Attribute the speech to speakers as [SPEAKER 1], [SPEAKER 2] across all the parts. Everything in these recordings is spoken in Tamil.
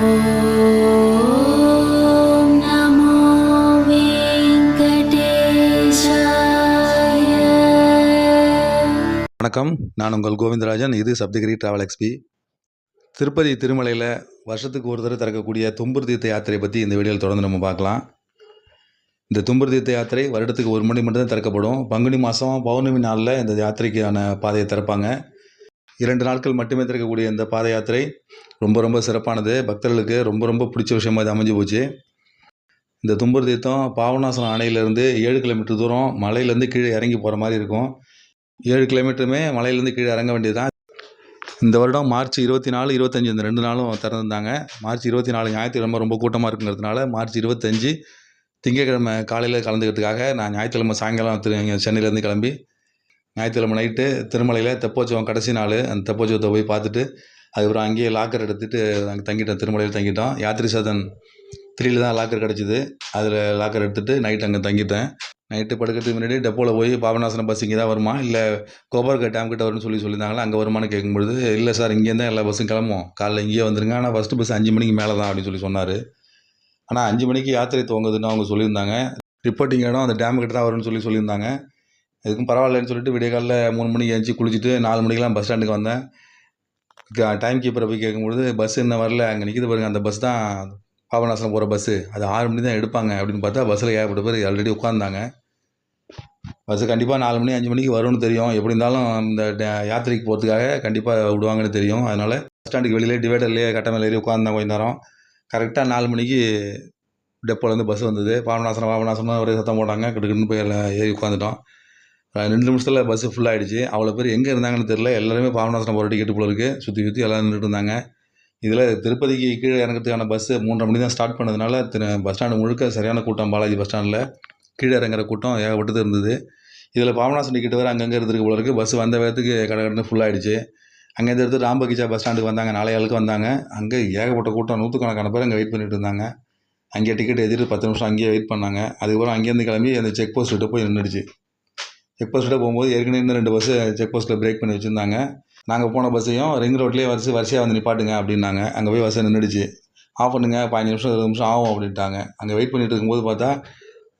[SPEAKER 1] ஓம் நமோ வெங்கடேஷாய.
[SPEAKER 2] வணக்கம், நான் உங்கள் கோவிந்தராஜன். இது சப்தகிரி டிராவல் எக்ஸ்பி. திருப்பதி திருமலையில் வருஷத்துக்கு ஒரு தடவை திறக்கக்கூடிய தும்புரு தீர்த்த யாத்திரை பற்றி இந்த வீடியோவில் தொடர்ந்து நம்ம பார்க்கலாம். இந்த தும்புரு தீர்த்த யாத்திரை வருடத்துக்கு ஒரு முறை மட்டும்தான் திறக்கப்படும். பங்குனி மாதம் பௌர்ணமி நாளில் இந்த யாத்திரைக்கான பாதையை திறப்பாங்க. 2 நாட்கள் மட்டுமே திறக்கக்கூடிய இந்த பாத யாத்திரை ரொம்ப சிறப்பானது. பக்தர்களுக்கு ரொம்ப பிடிச்ச விஷயமா இது அமைஞ்சு போச்சு. இந்த தும்புரு தீர்த்தம் பாபநாசம் அணையிலேருந்து 7 கிலோமீட்டர் தூரம் மலையிலேருந்து கீழே இறங்கி போகிற மாதிரி இருக்கும். 7 கிலோமீட்டருமே மலையிலேருந்து கீழே இறங்க வேண்டியது தான். இந்த வருடம் மார்ச் 24, 25 இந்த 2 நாளும் திறந்துருந்தாங்க. மார்ச் 24 ஞாயிற்றுக்கிழமை ரொம்ப கூட்டமாக இருக்குங்கிறதுனால மார்ச் 25 திங்கட்கிழமை காலையில் கலந்துக்கிறதுக்காக நான் ஞாயிற்றுக்கிழமை சாயங்காலம் சென்னையிலேருந்து கிளம்பி ஞாயிற்றுக்கிழமை நைட்டு திருமலையில் தெப்போற்சவம் கடைசி நாள். அந்த தெப்போற்சவத்தை போய் பார்த்துட்டு அதுக்கப்புறம் அங்கேயே லாக்கர் எடுத்துகிட்டு நாங்கள் தங்கிட்டோம். திருமலையில் தங்கிட்டோம். யாத்திரை சாதன் 3 தான் லாக்கர் கிடச்சிது. அதில் லாக்கர் எடுத்துகிட்டு நைட்டு அங்கே தங்கிட்டேன். நைட்டு படுக்கிறதுக்கு முன்னாடி டெப்போவில் போய் பாபநாசனம் பஸ் இங்கே தான் வருமா இல்லை கோபர்கட் டேம் கிட்ட வரும்னு சொல்லியிருந்தாங்களா. அங்கே வருமானு கேட்கும்பொழுது இல்லை சார் இங்கேருந்து எல்லா பஸ்ஸும் கிளம்பும், காலைல இங்கேயே வந்துருங்க, ஆனால் ஃபஸ்ட்டு பஸ் 5 மணிக்கு மேலே தான் அப்படின்னு சொன்னார். ஆனால் 5 மணிக்கு யாத்திரை துவங்குதுன்னு அவங்க சொல்லியிருந்தாங்க. ரிப்போர்ட்டிங் இடம் அந்த டேம் கிட்ட தான் வரும்னு சொல்லியிருந்தாங்க. எதுக்கும் பரவாயில்லன்னு சொல்லிட்டு விடிய காலைல 3 மணிக்கு எழுந்துச்சி குளிச்சுட்டு 4 மணிக்கெலாம் பஸ் ஸ்டாண்டுக்கு வந்தேன். டைம் கீப்பரை போய் கேட்கும்பொழுது பஸ் இன்னும் வரல, அங்கே நிற்கிது பாருங்க, அந்த பஸ் தான் பாபநாசனம் போகிற பஸ்ஸு, அது 6 மணி தான் எடுப்பாங்க அப்படின்னு பார்த்தா பஸ்ஸில் ஏகப்பட்ட பேர் ஆல்ரெடி உட்காந்தாங்க. பஸ்ஸு கண்டிப்பாக 4 மணி 5 மணிக்கு வரும்னு தெரியும். எப்படி இருந்தாலும் இந்த யாத்திரைக்கு போகிறதுக்காக கண்டிப்பாக விடுவாங்கன்னு தெரியும். அதனால் பஸ் ஸ்டாண்டுக்கு வெளியிலே டிவைடர்லேயே கட்ட மேலே ஏறி உட்காந்தேன் கொஞ்ச நேரம். கரெக்டாக 4 மணிக்கு டெப்போலேருந்து பஸ் வந்தது. பாபநாசனம் ஒரே சத்தம் போட்டாங்க. கிட்டக்கிட்டு போய் எல்லாம் ஏறி உட்காந்துட்டோம். 2 நிமிஷத்தில் பஸ்ஸு ஃபுல்லாகிடுச்சு. அவ்வளோ பேர் எங்கே இருந்தாங்கன்னு தெரியல. எல்லாருமே பாபநாசனம் போகிற டிக்கெட்டு போல இருக்குது. சுற்றி எல்லாம் நின்றுட்டு இருந்தாங்க. இதில் திருப்பதிக்கு கீழே இறங்கிறதுக்கான பஸ்ஸு 3:30 மணி தான் ஸ்டார்ட் பண்ணதுனால பஸ் ஸ்டாண்டு முழுக்க சரியான கூட்டம். பாலாஜி பஸ் ஸ்டாண்டில் கீழே இறங்குற கூட்டம் ஏகப்பட்டது இருந்தது. இதில் பாபநாசம் டிக்கெட் வேறு அங்கங்கே இருந்துருக்கு போல இருக்குது. பஸ் வந்த வேகத்துக்கு கடற்கடன்னு ஃபுல்லாகிடுச்சு. அங்கேருந்து எடுத்து ராம்பகிச்சா பஸ் ஸ்டாண்டுக்கு வந்தாங்க. 4 ஆளுக்கு வந்தாங்க. அங்கே ஏகப்பட்ட கூட்டம், 100கணக்கான பேர் அங்கே வெயிட் பண்ணிட்டு இருந்தாங்க. அங்கே டிக்கெட் எழுதிட்டு 10 நிமிஷம் அங்கேயே வெயிட் பண்ணாங்க. அதுக்கப்புறம் அங்கேருந்து கிளம்பி அந்த செக் போஸ்ட்டு போய் நின்றுடுச்சு. செக் போஸ்ட்டில் போகும்போது ஏற்கனவே இன்னும் 2 பஸ்ஸு செக் போஸ்ட்டில் பிரேக் பண்ணி வச்சுருந்தாங்க. நாங்கள் போன பஸ்ஸையும் ரிங் ரோட்லேயே வரிசையாக வந்து நிப்பாட்டுங்க அப்படின்னாங்க. அங்கே போய் பஸ்ஸை நின்றுடுச்சு. ஆஃப் பண்ணுங்க, 15 நிமிஷம் 20 நிமிஷம் ஆகும் அப்படின்ட்டாங்க. அங்கே வெயிட் பண்ணிட்டு இருக்கும்போது பார்த்தா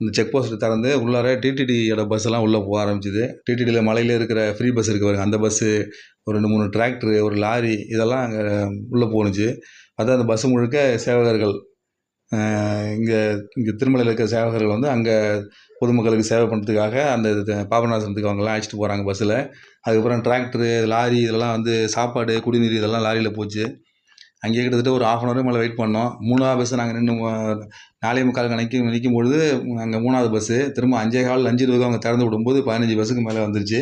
[SPEAKER 2] இந்த செக் போஸ்ட்டு திறந்து உள்ளார டிடிடியோட பஸ்ஸெல்லாம் உள்ளே போக ஆரம்பிச்சிது. டிடிடியில் மலையில் இருக்கிற ஃப்ரீ பஸ் இருக்குது பாருங்க, அந்த பஸ்ஸு, ஒரு 2-3 டிராக்டரு, ஒரு லாரி, இதெல்லாம் அங்கே உள்ளே போணுச்சு. பார்த்தா அந்த பஸ்ஸு முழுக்க சேவகர்கள். இங்கே திருமலையில் இருக்கிற சேவகர்கள் வந்து அங்கே பொதுமக்களுக்கு சேவை பண்ணுறதுக்காக அந்த பாபநாசனத்துக்கு அவங்கெல்லாம் அழைச்சிட்டு போகிறாங்க பஸ்ஸில். அதுக்கப்புறம் டிராக்டரு, லாரி, இதெல்லாம் வந்து சாப்பாடு, குடிநீர் இதெல்லாம் லாரியில் போச்சு. அங்கேயே கிட்டத்தட்ட ஒரு 1/2 hour மேலே வெயிட் பண்ணோம். 3வது பஸ்ஸு நாங்கள் 4:45 நிற்கும் பொழுது அங்கே 3வது பஸ்ஸு திரும்ப 5:15 5:20 அவங்க திறந்து விடும்போது 15 பஸ்ஸுக்கு மேலே வந்துருச்சு.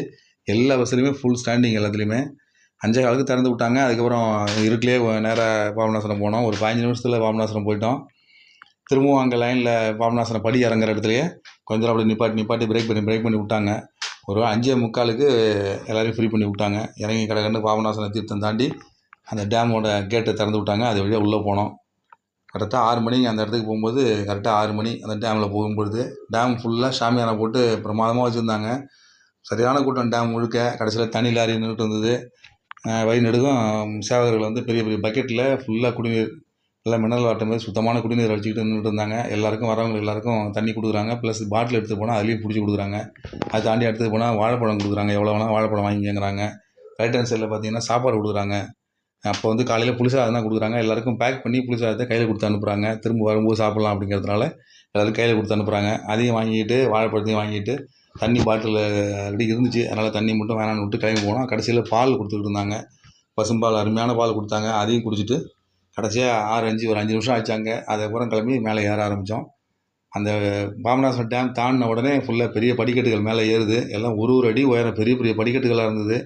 [SPEAKER 2] எல்லா பஸ்ஸுலையுமே ஃபுல் ஸ்டாண்டிங். எல்லாத்துலேயுமே 5:15 திறந்து விட்டாங்க. அதுக்கப்புறம் இருட்டிலே நேராக பாபநாசனம் போனோம். ஒரு 15 நிமிஷத்தில் பாபநாசனம் போயிட்டோம். திரும்பவும் அங்கே லைனில் பாபநாசனம் படி இறங்குற இடத்துலையே கொஞ்ச நேரம் அப்படி நிப்பாட்டி பிரேக் பண்ணி விட்டாங்க. ஒரு 5:45க்கு எல்லோரையும் ஃப்ரீ பண்ணி விட்டாங்க. இறங்கி கடற்கண்டு பாபநாசன தீர்த்தம் தாண்டி அந்த டேமோட கேட்டை திறந்து விட்டாங்க. அது வழியாக உள்ளே போனோம். கரெக்டாக 6 மணிக்கு அந்த இடத்துக்கு போகும்போது, கரெக்டாக 6 மணி அந்த டேமில் போகும்பொழுது டேம் ஃபுல்லாக ஷாமியானா போட்டு பிரமாதமாக வச்சுருந்தாங்க. சரியான கூட்டம் டேம் முழுக்க. கடைசியில் தனி லாரி நின்றுட்டு இருந்தது. வழி நெடுகும் சேவகர்கள் வந்து பெரிய பக்கெட்டில் ஃபுல்லாக குடிநீர், எல்லாம் மினரல் வாட்டர் மாதிரி சுத்தமான குடிநீர் அடிச்சுக்கிட்டு நின்றுட்டு இருந்தாங்க. எல்லாருக்கும் வரவங்க எல்லாருக்கும் தண்ணி கொடுக்குறாங்க. ப்ளஸ் பாட்டில் எடுத்துகிட்டு போனால் அதுலேயும் பிடிச்சி கொடுக்குறாங்க. அதை தாண்டி எடுத்துகிட்டு போனால் வாழைப்பழம் கொடுக்குறாங்க. எவ்வளோ வேணால் வாழைப்பழம் வாங்கிக்கிறாங்க. ரைட் ஹேண்ட் சைடில் பார்த்தீங்கன்னா சாப்பாடு கொடுக்குறாங்க. அப்போ வந்து காலையில் புளிசாதம் தான் கொடுக்குறாங்க. எல்லாருக்கும் பேக் பண்ணி புளிசாதத்தை கையில் கொடுத்து அனுப்புகிறாங்க. திரும்ப வரும்போது சாப்பிட்லாம் அப்படிங்கிறதுனால எல்லோரும் கையில் கொடுத்து அனுப்புகிறாங்க. அதையும் வாங்கிட்டு வாழைப்பழத்தையும் வாங்கிட்டு தண்ணி பாட்டில் ரெடி இருந்துச்சு. அதனால் தண்ணி மட்டும் வேணான்னு விட்டு கிளம்பி போனோம். கடைசியில் பால் கொடுத்துக்கிட்டு இருந்தாங்க. பசும்பால், அருமையான பால் கொடுத்தாங்க. அதையும் குடிச்சிட்டு கடைசியாக 6:05 ஒரு 5 நிமிஷம் ஆச்சாங்க. அதுக்கப்புறம் கிளம்பி மேலே ஏற ஆரம்பித்தோம். அந்த பாபநாசம் டேம் தாண்டின உடனே ஃபுல்லாக பெரிய படிக்கட்டுகள் மேலே ஏறுது. எல்லாம் ஒரு அடி உயரம் பெரிய படிக்கட்டுகளாக இருந்தது.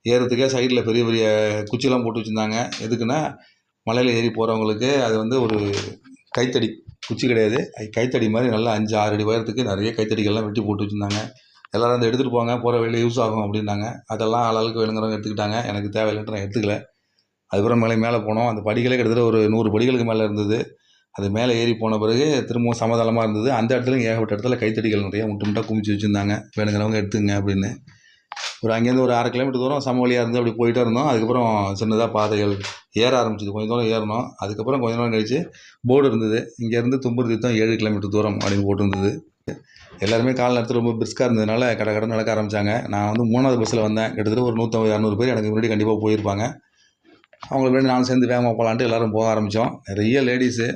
[SPEAKER 2] ஏறுறதுக்கே சைடில் பெரிய குச்சிலாம் போட்டு வச்சுருந்தாங்க. எதுக்குன்னா மலையில் ஏறி போகிறவங்களுக்கு அது வந்து ஒரு கைத்தடி குச்சி கிடையாது, கைத்தடி மாதிரி நல்லா 5-6 அடி உயரத்துக்கு நிறைய கைத்தடிகள்லாம் வெட்டி போட்டு வச்சுருந்தாங்க. எல்லோரும் அதை எடுத்துகிட்டு போங்க, போகிற வழியில் யூஸ் ஆகும் அப்படின்னாங்க. அதெல்லாம் ஆளாளுக்கு வேணுங்கிறவங்க எடுத்துக்கிட்டாங்க. எனக்கு தேவையில்லைன்ட்டு நான் எடுத்துக்கல. அதுக்கப்புறம் மேலே போனோம். அந்த படிகளே கிட்டத்தட்ட ஒரு 100 படிகளுக்கு மேலே இருந்தது. அது மேலே ஏறி போன பிறகு திரும்பவும் சமதளமாக இருந்தது. அந்த இடத்துல ஏகப்பட்ட இடத்துல கைத்தடிகள் நிறைய முட்டாக குமிச்சு வச்சுருந்தாங்க. வேணுங்கிறவங்க எடுத்துங்க அப்படின்னு. அங்கேருந்து ஒரு 1/2 கிலோமீட்டர் தூரம் சமவெளியாக இருந்து அப்படி போயிட்டே இருந்தோம். அதுக்கப்புறம் சின்னதாக பாதைகள் ஏற ஆரம்பிச்சிது. கொஞ்சம் தூரம் ஏறினோம். அதுக்கப்புறம் கொஞ்ச நேரம் கழிச்சு போர்டு இருந்தது. இங்கேருந்து தும்புரு தீர்த்தம் 7 கிலோமீட்டர் தூரம் அப்படின்னு போட்டிருந்தது. எல்லாருமே காலை நேரத்தில் ரொம்ப பிரிஸ்காக இருந்ததுனால கடகடன்னு நடக்க ஆரம்பித்தாங்க. நான் வந்து 3வது பஸ்ஸில் வந்தேன். கிட்டத்தட்ட ஒரு 150, 200 பேர் எனக்கு முன்னாடி கண்டிப்பாக போயிருப்பாங்க. அவங்களுக்கு முன்னாடி நானும் சேர்ந்து வேகமாக போகலான்ட்டு எல்லோரும் போக ஆரம்பித்தோம். நிறைய லேடிஸு,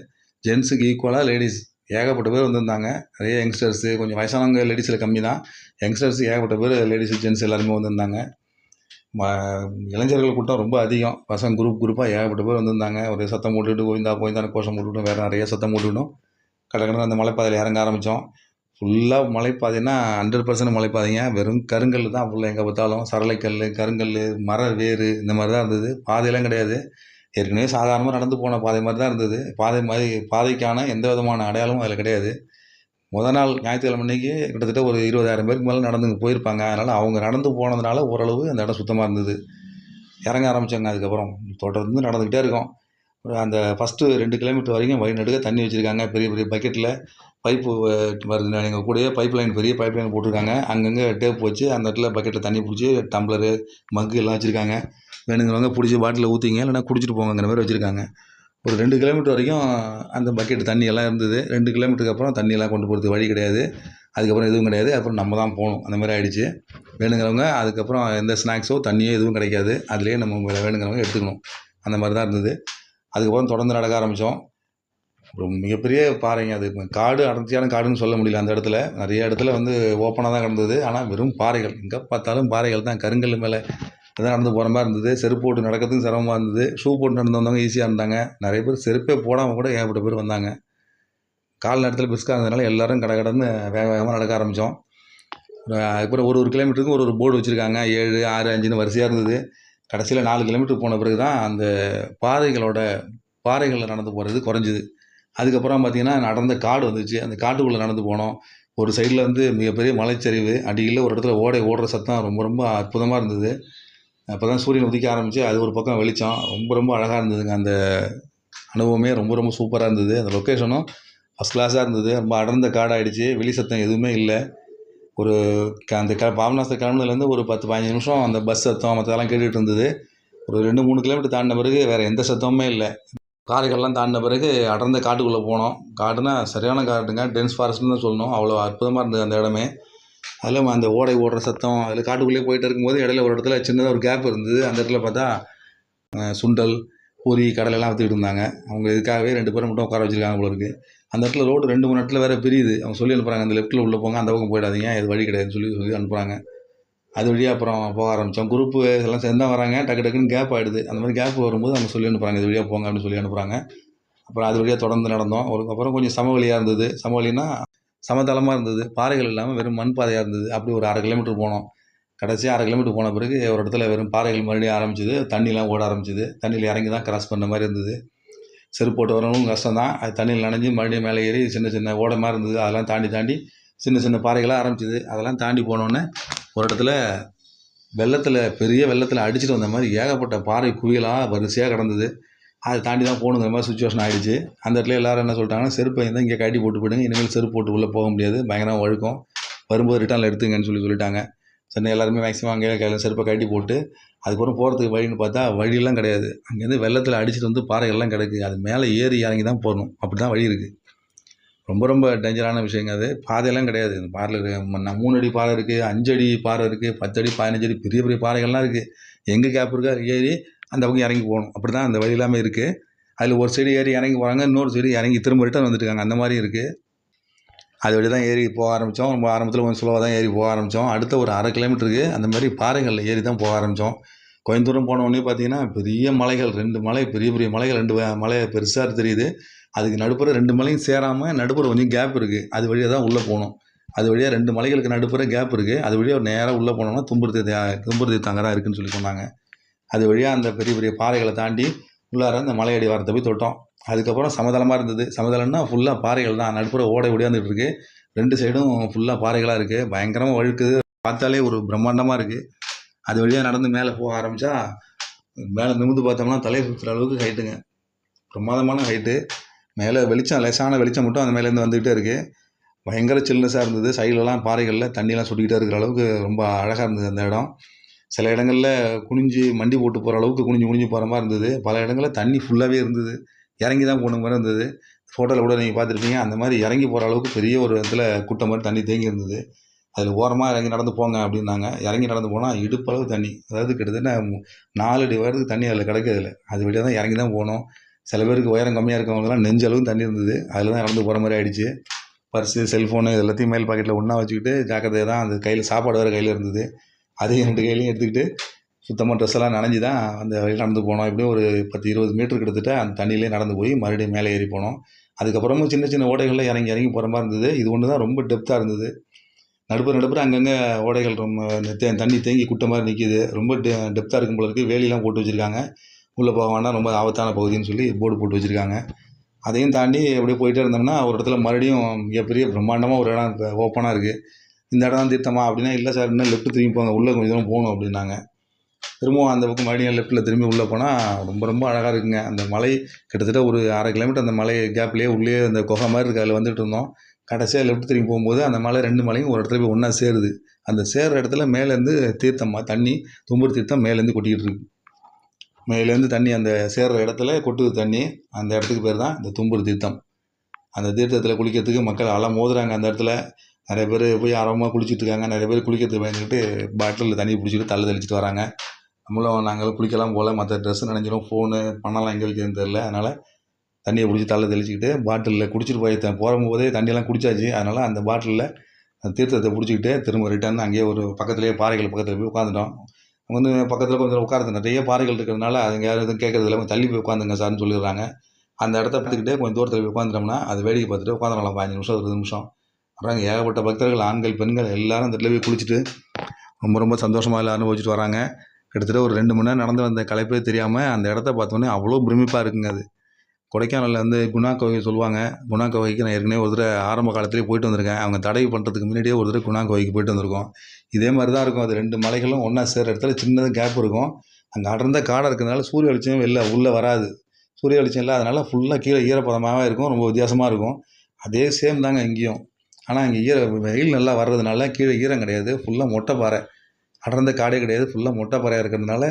[SPEAKER 2] ஜென்ஸுக்கு ஈக்குவலாக லேடிஸ் ஏகப்பட்ட பேர் வந்திருந்தாங்க. நிறைய யங்ஸ்டர்ஸு, கொஞ்சம் வயசானவங்க லேடிஸில் கம்மி தான். யங்ஸ்டர்ஸ் ஏகப்பட்ட பேர், லேடிஸு ஜென்ஸ் எல்லாருமே வந்திருந்தாங்க. இளைஞர்கள் கூட்டம் ரொம்ப அதிகம். பசங்க குரூப்பாக ஏகப்பட்ட பேர் வந்திருந்தாங்க. ஒரு சத்தம் போட்டுக்கிட்டு கோவிந்தான்னு கோஷம் போட்டுக்கிட்டு வேறு நிறைய சத்தம் போட்டுக்கிட்டோம். கடற்கரை அந்த மலைப்பாதையில் இறங்க ஆரம்பித்தோம். ஃபுல்லாக மலைப்பாதைன்னா 100% மலைப்பாதைங்க. வெறும் கருங்கல் தான் ஃபுல்லாக எங்கே பார்த்தாலும். சரளைக்கல், கருங்கல், மர வேறு இந்த மாதிரி தான் இருந்தது. பாதையெல்லாம் கிடையாது. ஏற்கனவே சாதாரணமாக நடந்து போன பாதை மாதிரி தான் இருந்தது. பாதைக்கான எந்த விதமான அடையாளமும் அதில் கிடையாது. முதல் நாள் ஞாயிற்றுக்கிழமை அன்றைக்கி கிட்டத்தட்ட ஒரு 20,000 பேருக்கு மேலே நடந்து போயிருப்பாங்க. அதனால் அவங்க நடந்து போனதுனால ஓரளவு அந்த இடம் சுத்தமாக இருந்தது. இறங்க ஆரம்பித்தாங்க. அதுக்கப்புறம் தொடர்ந்து நடந்துக்கிட்டே இருக்கோம். அந்த ஃபஸ்ட்டு 2 கிலோமீட்டர் வரைக்கும் வழி நடுக்க தண்ணி வச்சுருக்காங்க. பெரிய பெரிய பக்கெட்டில் பைப்பு வருது. எங்கள் கூடயே பைப் லைன், பெரிய பைப் லைன் போட்டிருக்காங்க. அங்கங்கே டேப் வச்சு அந்த இடத்துல பக்கெட்டில் தண்ணி பிடிச்சி டம்ளரு, மக்கு எல்லாம் வச்சுருக்காங்க. வேணுங்கிறவங்க பிடிச்சி பாட்டிலில் ஊற்றிங்க, இல்லைனா குடிச்சிட்டு போங்கிற மாதிரி வச்சுருக்காங்க. ஒரு 2 கிலோமீட்டர் வரைக்கும் அந்த பக்கெட்டு தண்ணி எல்லாம் இருந்தது. 2 கிலோமீட்டருக்கு அப்புறம் தண்ணியெல்லாம் கொண்டு போகிறதுக்கு வழி கிடையாது. அதுக்கப்புறம் எதுவும் கிடையாது. அப்புறம் நம்ம தான் போகணும். அந்த மாதிரி ஆகிடுச்சு. வேணுங்கிறவங்க அதுக்கப்புறம் எந்த ஸ்நாக்ஸோ தண்ணியோ எதுவும் கிடைக்காது. அதுலேயே நம்ம வேணுங்கிறவங்க எடுத்துக்கணும். அந்த மாதிரி தான் இருந்தது. அதுக்கப்புறம் தொடர்ந்து நடக்க ஆரம்பித்தோம். ஒரு மிகப்பெரிய பாறைங்க அது. காடு, அடர்த்தியான காடுன்னு சொல்ல முடியல. அந்த இடத்துல நிறைய இடத்துல வந்து ஓப்பனாக தான் கிடந்தது. ஆனால் வெறும் பாறைகள், எங்கே பார்த்தாலும் பாறைகள் தான். கருங்கல் மேலே தான் நடந்து போகிற மாதிரி இருந்தது. செருப்பு போட்டு நடக்கிறதுக்கு சிரமமாக இருந்தது. ஷூ போட்டு நடந்து வந்தவங்க ஈஸியாக இருந்தாங்க. நிறைய பேர் செருப்பே போடாமல் கூட ஏகப்பட்ட பேர் வந்தாங்க. கால் நேரத்தில் பிஸ்காக இருந்ததுனால எல்லோரும் கடகடன்னு வேகமாக நடக்க ஆரம்பித்தோம். அதுக்கப்புறம் ஒரு கிலோமீட்டருக்கும் ஒரு போர்டு வச்சுருக்காங்க. 7, 6, 5ன்னு வரிசையாக இருந்தது. கடைசியில் 4 கிலோமீட்டர் போன பிறகு தான் அந்த பாறைகளில் நடந்து போகிறது குறைஞ்சிது. அதுக்கப்புறம் பார்த்திங்கன்னா நடந்த காடு வந்துச்சு. அந்த காட்டுக்குள்ளே நடந்து போனோம். ஒரு சைடில் வந்து மிகப்பெரிய மலைச்சரிவு. அடியில் ஒரு இடத்துல ஓடுற சத்தம் ரொம்ப ரொம்ப அற்புதமாக இருந்தது. அப்போ தான் சூரியன் உதிக்க ஆரம்பித்து அது ஒரு பக்கம் வெளிச்சம். ரொம்ப ரொம்ப அழகாக இருந்ததுங்க. அந்த அனுபவமே ரொம்ப ரொம்ப சூப்பராக இருந்தது. அந்த லொக்கேஷனும் ஃபஸ்ட் கிளாஸாக இருந்தது. ரொம்ப அடர்ந்த காடாகிடுச்சு. வெளி சத்தம் எதுவுமே இல்லை. ஒரு அந்த பாபநாசம் கிளம்புனதுலேருந்து ஒரு 10, 15 நிமிஷம் அந்த பஸ் சத்தம் மற்றதெல்லாம் கேட்டுகிட்டு இருந்தது. ஒரு 2, 3 கிலோமீட்டர் தாண்டின பிறகு வேறு எந்த சத்தமுமே இல்லை. காரைகள்லாம் தாண்டின பிறகு அடர்ந்த காட்டுக்குள்ளே போனோம். காடுனா சரியான காடுங்க. டென்ஸ் ஃபாரஸ்ட்னு தான் சொல்லணும். அவ்வளோ அற்புதமாக இருந்தது அந்த இடமே. அதில் அந்த ஓடுற சத்தம், அதில் காட்டுக்குள்ளேயே போயிட்டு இருக்கும்போது இடையில ஒரு இடத்துல சின்னதாக ஒரு கேப் இருந்தது. அந்த இடத்துல பார்த்தா சுண்டல், பூரி, கடலைலாம் விற்றுக்கிட்டு இருந்தாங்க. அவங்க இதுக்காகவே 2 பேரை மட்டும் உட்கார வச்சுருக்காங்க போல இருக்குது. அந்த இடத்துல ரோடு 2, 3 இடத்துல வேறு பிரியுது. அவங்க சொல்லி அனுப்புகிறாங்க, அந்த லெஃப்ட்டில் உள்ளே போங்க, அந்த பக்கம் போயிடாதீங்க, இது வழி கிடையாதுன்னு சொல்லி அனுப்புகிறாங்க. அது வழியாக அப்புறம் போக ஆரம்பித்தோம். குரூப்பு எல்லாம் சேர்ந்து தான் வராங்க. டக்குன்னு கேப் ஆகிடுது. அந்த மாதிரி கேப் வரும்போது அவங்க சொல்லி அனுப்புகிறாங்க, இது வழியாக போங்க அப்படின்னு சொல்லி அனுப்புகிறாங்க. அப்புறம் அது வழியாக தொடர்ந்து நடந்தோம். அப்புறம் கொஞ்சம் சமவெளியாக இருந்தது. சமவெளினா சமதளமாக இருந்தது. பாறைகள் இல்லாமல் வெறும் மண் பாதையாக இருந்தது. அப்படி ஒரு 1/2 கிலோமீட்டர் போனோம். கடைசியாக 1/2 கிலோமீட்டர் போன பிறகு ஒரு இடத்துல வெறும் பாறைகள் மறுபடியும் ஆரம்பிச்சிது. தண்ணிலாம் ஓட ஆரம்பிச்சிது. தண்ணியில் இறங்கி தான் கிராஸ் பண்ண மாதிரி இருந்தது. செருப்பு போட்டு வரவும் கஷ்டம் தான். அது தண்ணியில் நனைஞ்சு மறுபடியும் மேலே ஏறி சின்ன சின்ன ஓடை மாதிரி இருந்தது. அதெல்லாம் தாண்டி சின்ன சின்ன பாறைகளாக ஆரம்பிச்சிது. அதெல்லாம் தாண்டி போனோடனே ஒரு இடத்துல பெரிய வெள்ளத்தில் அடிச்சுட்டு வந்த மாதிரி ஏகப்பட்ட பாறை குவியலாக வரிசையாக கிடந்தது. அதை தாண்டி தான் போகணுங்கிற மாதிரி சுச்சுவேஷன் ஆகிடுச்சு. அந்த இடத்துல எல்லோரும் என்ன சொல்லிட்டாங்கன்னா, செருப்பை இருந்தால் இங்கே கட்டி போட்டு போயிடுங்க, இனிமேல் செருப்பு போட்டு உள்ளே போக முடியாது, பயங்கரமாக வழுக்கும், வரும்போது ரிட்டர்னில் எடுத்துங்கன்னு சொல்லிட்டாங்க. சரி, எல்லாருமே மேக்ஸிமம் அங்கேயே கையில் செருப்பை கட்டி போட்டு அதுக்கப்புறம் போகிறதுக்கு வழின்னு பார்த்தா வழியெல்லாம் கிடையாது. அங்கேருந்து வெள்ளத்தில் அடிச்சுட்டு வந்து பாறைகள்லாம் கிடக்கு. அது மேலே ஏறி இறங்கி தான் போகணும். அப்படி தான் வழி இருக்குது. ரொம்ப ரொம்ப டேஞ்சரான விஷயங்க அது. பாதையெல்லாம் கிடையாது. இந்த பாறையில் 3 அடி பாறை இருக்குது, 5 அடி பாறை இருக்குது, 10 அடி, 15 அடி பெரிய பெரிய பாறைகள்லாம் இருக்குது. எங்கே கேப் இருக்கோ ஏறி அந்த பக்கம் இறங்கி போகணும். அப்படி தான் அந்த வழி எல்லாமே இருக்குது. அதில் ஒரு சைடு ஏறி இறங்கி போகிறாங்க, இன்னொரு சைடு இறங்கி திரும்ப ரிட்டர்ன் வந்துட்டுருக்காங்க. அந்த மாதிரி இருக்குது. அது வழி தான் ஏறி போக ஆரம்பித்தோம். ரொம்ப ஆரம்பத்தில் கொஞ்சம் ஸ்லோவாக தான் ஏறி போக ஆரம்பித்தோம். அடுத்த ஒரு 1/2 கிலோமீட்டருக்கு அந்த மாதிரி பாறைகளில் ஏறி தான் போக ஆரம்பித்தோம். கொஞ்சம் தூரம் போனோடனே பார்த்தீங்கன்னா பெரிய மலைகள், 2 மலை, பெரிய பெரிய மலைகள், 2 மலை பெருசாக தெரியுது. அதுக்கு நடுப்புற 2 மலையும் சேராமல் நடுப்புற கொஞ்சம் கேப் இருக்குது. அது வழியாக தான் உள்ளே போகணும். அது வழியாக 2 மலைகளுக்கு நடுப்புற கேப் இருக்குது. அது வழியாக நேராக உள்ளே போனோம்னா தும்புரு தீர்த்தம் அங்கே தான் இருக்குதுன்னு சொல்லி சொன்னாங்க. அது வழியாக அந்த பெரிய பெரிய பாறைகளை தாண்டி உள்ளார அந்த மலை அடிவாரத்தை போய் தொட்டோம். அதுக்கப்புறம் சமதளமாக இருந்தது. சமதளம்னா ஃபுல்லாக பாறைகள் தான். நடுப்புற ஓடை ஒடியாந்துட்டு இருக்குது. 2 சைடும் ஃபுல்லாக பாறைகளாக இருக்குது. பயங்கரமாக வழுக்குது. பார்த்தாலே ஒரு பிரம்மாண்டமாக இருக்குது. அது வழியாக நடந்து மேலே போக ஆரம்பித்தா மேலே நிமிர்ந்து பார்த்தோம்னா தலையை சுற்றுற அளவுக்கு ஹைட்டுங்க. பிரமாதமான ஹைட்டு. மேலே வெளிச்சம், லேசான வெளிச்சம் மட்டும் அந்த மேலேருந்து வந்துக்கிட்டே இருக்குது. பயங்கர சில்னஸாக இருந்தது. சைட்லலாம் பாறைகளில் தண்ணியெலாம் சுட்டிக்கிட்டே இருக்கிற அளவுக்கு ரொம்ப அழகாக இருந்தது அந்த இடம். சில இடங்களில் குனிஞ்சு மண்டி போட்டு போகிற அளவுக்கு குனிஞ்சு குனிஞ்சு போகிற மாதிரி இருந்தது. பல இடங்களில் தண்ணி ஃபுல்லாகவே இருந்தது. இறங்கி தான் போன மாதிரி இருந்தது. ஃபோட்டோவில் கூட நீங்கள் பார்த்துருப்பீங்க. அந்த மாதிரி இறங்கி போகிற அளவுக்கு பெரிய ஒரு இடத்துல குட்டை மாதிரி தண்ணி தேங்கி இருந்தது. அதில் ஓரமாக இறங்கி நடந்து போங்க அப்படின்னாங்க. இறங்கி நடந்து போனால் இடுப்பளவு தண்ணி. அதாவது கிட்டத்தட்ட 4 அடி உயரத்துக்கு தண்ணி அதில் கிடக்குது. அது வழியாக தான் இறங்கி தான் போகணும். சில பேருக்கு உயரம் கம்மியாக இருக்கவங்கலாம் நெஞ்சளவு தண்ணி இருந்தது. அதில் தான் நடந்து போகிற மாதிரி ஆகிடுச்சு. பர்ஸு, செல்ஃபோனு எல்லாத்தையும் மேல் பாக்கெட்டில் ஒன்றா வச்சுக்கிட்டு ஜாக்கிரதையாக தான் அந்த கையில் சாப்பாடு வேறு கையில் இருந்தது. அதையும் 2 கையிலையும் எடுத்துக்கிட்டு சுத்தமாக ட்ரெஸ்ஸெல்லாம் நனைஞ்சி தான் அந்த வழியில் நடந்து போனோம். எப்படியும் ஒரு 10-20 மீட்டர் கிட்டத்தட்ட அந்த தண்ணியிலே நடந்து போய் மறுபடியும் மேலே ஏறி போனோம். அதுக்கப்புறமும் சின்ன சின்ன ஓடைகளில் இறங்கி இறங்கி போகிற மாதிரி இருந்தது. இது ஒன்று தான் ரொம்ப டெப்த்தாக இருந்தது. நடுப்புற அங்கங்கே ஓடைகள் ரொம்ப தண்ணி தேங்கி குட்டை மாதிரி நிற்கிது. ரொம்ப டெப்த்தாக இருக்கும் போல இருக்குது. வேலிலாம் போட்டு வச்சுருக்காங்க. உள்ளே போக வேண்டாம், ரொம்ப ஆபத்தான பகுதின்னு சொல்லி போர்டு போட்டு வச்சுருக்காங்க. அதையும் தாண்டி அப்படியே போயிட்டே இருந்தோம்னா ஒரு இடத்துல மறுபடியும் மிகப்பெரிய பிரம்மாண்டமாக ஒரு இடம் இப்போ ஓப்பனாக இருக்குது. இந்த இடம் தான் தீர்த்தமா அப்படின்னா, இல்லை சார் இன்னும் லெஃப்ட் திரும்பி போங்க, உள்ளே கொஞ்சம் தூரம் போகணும் அப்படின்னாங்க. திரும்பவும் அந்த பக்கம் மறுபடியும் லெஃப்ட்டில் திரும்பி உள்ளே போனால் ரொம்ப ரொம்ப அழகாக இருக்குங்க. அந்த மலை கிட்டத்தட்ட ஒரு 1/2 கிலோமீட்டர் அந்த மலை கேப்லேயே உள்ளே அந்த குகை மாதிரி இருக்குது. அதில் வந்துட்டு இருந்தோம். கடைசியாக லெஃப்ட் திரும்பி போகும்போது அந்த மலை 2 மலையும் ஒரு இடத்துல போய் ஒன்றா சேருது. அந்த சேர்கிற இடத்துல மேலேருந்து தீர்த்தமாக தண்ணி தும்புரு தீர்த்தம் மேலேருந்து கொட்டிக்கிட்டு இருக்கு. மேலேருந்து தண்ணி அந்த சேர்கிற இடத்துல கொட்டுது தண்ணி. அந்த இடத்துக்கு பேர் தான் இந்த தும்புரு தீர்த்தம். அந்த தீர்த்தத்தில் குளிக்கிறதுக்கு மக்கள் மோதுறாங்க. அந்த இடத்துல நிறைய பேர் போய் ஆர்வமாக குளிச்சுட்டு இருக்காங்க. நிறைய பேர் குளிக்கிறதுக்கு பயந்துக்கிட்டு பாட்டிலில் தண்ணி பிடிச்சிட்டு தெளிச்சிட்டு வராங்க. நம்மளும் நாங்கள் குளிக்கலாம் போல், மற்ற ட்ரெஸ்ஸு நனைஞ்சிரும், ஃபோனு பணம்லாம் எங்கே வைக்கிறதுன்னு தெரில. அதனால் தண்ணியை பிடிச்சி தெளிச்சிக்கிட்டு பாட்டிலில் குடிச்சிட்டு போய் போகும்போதே தண்ணியெல்லாம் குடிச்சாச்சு. அதனால் அந்த பாட்டிலில் அந்த தீர்த்தத்தை பிடிச்சிக்கிட்டு திரும்ப ரிட்டர்ன் அங்கேயே ஒரு பக்கத்துலேயே பாறைகள் பக்கத்தில் போய் உட்காந்துட்டோம். அவங்க பக்கத்தில் கொஞ்சம் உட்காருது. நிறைய பாறைகள் இருக்கிறதுனால அதுங்க யாரும் எதுவும் கேட்குறதில்ல. கொஞ்சம் தள்ளி போய் உட்காந்துங்க சார்னு சொல்லிடுறாங்க. அந்த இடத்த பார்த்துக்கிட்டே கொஞ்சம் தூரத்தில் போய் உட்காந்துட்டோம்னா அது வேடிக்கை பார்த்துட்டு உட்காந்துடலாம் 15 நிமிஷம் 20 நிமிஷம். அப்புறம் ஏகப்பட்ட பக்தர்கள், ஆண்கள் பெண்கள் எல்லோரும் அந்த இடத்துல போய் குளிச்சுட்டு ரொம்ப ரொம்ப சந்தோஷமாக எல்லோரும் அனுபவிச்சுட்டு வராங்க. கிட்டத்தட்ட ஒரு 2 மணி நேரம் நடந்து வந்த களைப்பே தெரியாமல் அந்த இடத்த பார்த்தோன்னே அவ்வளோ பிரமிப்பாக இருக்குங்க. அது கொடைக்கானலில் வந்து குணா குகை சொல்லுவாங்க. குணா குகைக்கு நான் ஏற்கனவே ஒரு தடவை ஆரம்ப காலத்திலேயே போயிட்டு வந்திருக்கேன். அவங்க தடை பண்ணுறதுக்கு முன்னாடியே ஒரு தடவை குணா குகைக்கு போயிட்டு வந்திருக்கோம். இதே மாதிரி தான் இருக்கும். அது 2 மலைகளும் ஒன்றா சேர்கிற இடத்துல சின்னதாக கேப் இருக்கும். அங்கே அடர்ந்த காடாக இருக்கிறதுனால சூரிய வெளிச்சம் உள்ளே வராது. சூரிய வெளிச்சம் இல்லாதனால ஃபுல்லாக கீழே ஈரப்பதமாகவே இருக்கும். ரொம்ப வித்தியாசமாக இருக்கும். அதே சேம் தாங்க இங்கேயும். ஆனால் இங்கே வெயில் நல்லா வர்றதுனால கீழே ஈரம் கிடையாது. ஃபுல்லாக மொட்டை பாறை. அடர்ந்த காடே கிடையாது. ஃபுல்லாக மொட்டை பாறையாக இருக்கிறதுனால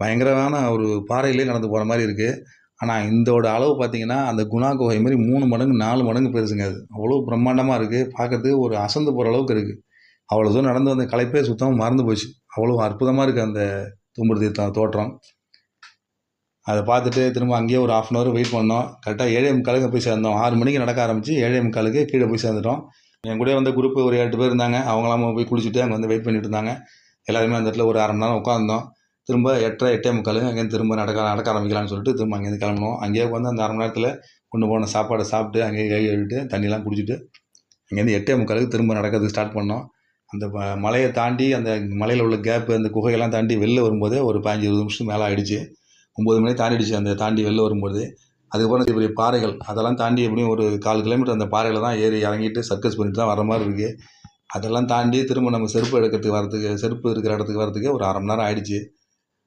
[SPEAKER 2] பயங்கரமான ஒரு பாறையிலே நடந்து போகிற மாதிரி இருக்குது. ஆனால் இதோட அளவு பார்த்திங்கன்னா அந்த குணா குகை மாதிரி 3 மடங்கு 4 மடங்கு பெருசுங்க. அது அவ்வளோ பிரம்மாண்டமாக இருக்குது. பார்க்கறதுக்கு ஒரு அசந்து போகிற அளவுக்கு இருக்குது. அவ்வளோ தூரம் நடந்து வந்த களைப்பே சுத்தமாக மறந்து போச்சு. அவ்வளோ அற்புதமாக இருக்குது அந்த தும்புரு தீர்த்தம் தோற்றம். அதை பார்த்துட்டு திரும்ப அங்கேயே ஒரு 1/2 hour வெயிட் பண்ணோம். கரெக்டாக 7:45 போய் சேர்ந்தோம். 6 மணிக்கு நடக்க ஆரம்பித்து 7:45 கீழே போய் சேர்ந்துட்டோம். என் கூட வந்த குரூப்பு ஒரு 8 பேர் இருந்தாங்க. அவங்களாம் போய் குளிச்சுட்டு அங்கே வந்து வெயிட் பண்ணிட்டு இருந்தாங்க. எல்லாருமே அந்த இடத்துல ஒரு 1/2 மணி நேரம் உட்காந்தோம். திரும்ப 8:30 8:45 அங்கேருந்து திரும்ப நடக்க ஆரம்பிக்கலாம்னு சொல்லிட்டு திரும்ப அங்கேருந்து கிளம்பணும். அங்கேயே உட்காந்து அந்த 1/2 மணி நேரத்தில் கொண்டு போன சாப்பாடை சாப்பிட்டு அங்கேயே கை கழுவிட்டு தண்ணியெலாம் குடிச்சிட்டு அங்கேருந்து 8:45 திரும்ப நடக்கிறதுக்கு ஸ்டார்ட் பண்ணோம். அந்த மலையை தாண்டி அந்த மலையில் உள்ள கேப்பு அந்த குகையெல்லாம் தாண்டி வெளில வரும்போதே ஒரு 15-20 நிமிஷம் மேலே ஆகிடுச்சு. 9 மணி தாண்டிடுச்சு அந்த தாண்டி வெளில வரும்போது. அதுக்கப்புறம் பெரிய பாறைகள் அதெல்லாம் தாண்டி எப்படியும் ஒரு 1/4 கிலோமீட்டர் அந்த பாறையில் தான் ஏறி இறங்கிட்டு சர்க்கஸ் பண்ணிட்டு தான் வர மாதிரி இருக்குது. அதெல்லாம் தாண்டி திரும்ப நம்ம செருப்பு இருக்கிற இடத்துக்கு வரதுக்கு ஒரு 1/2 மணி நேரம் ஆகிடுச்சு.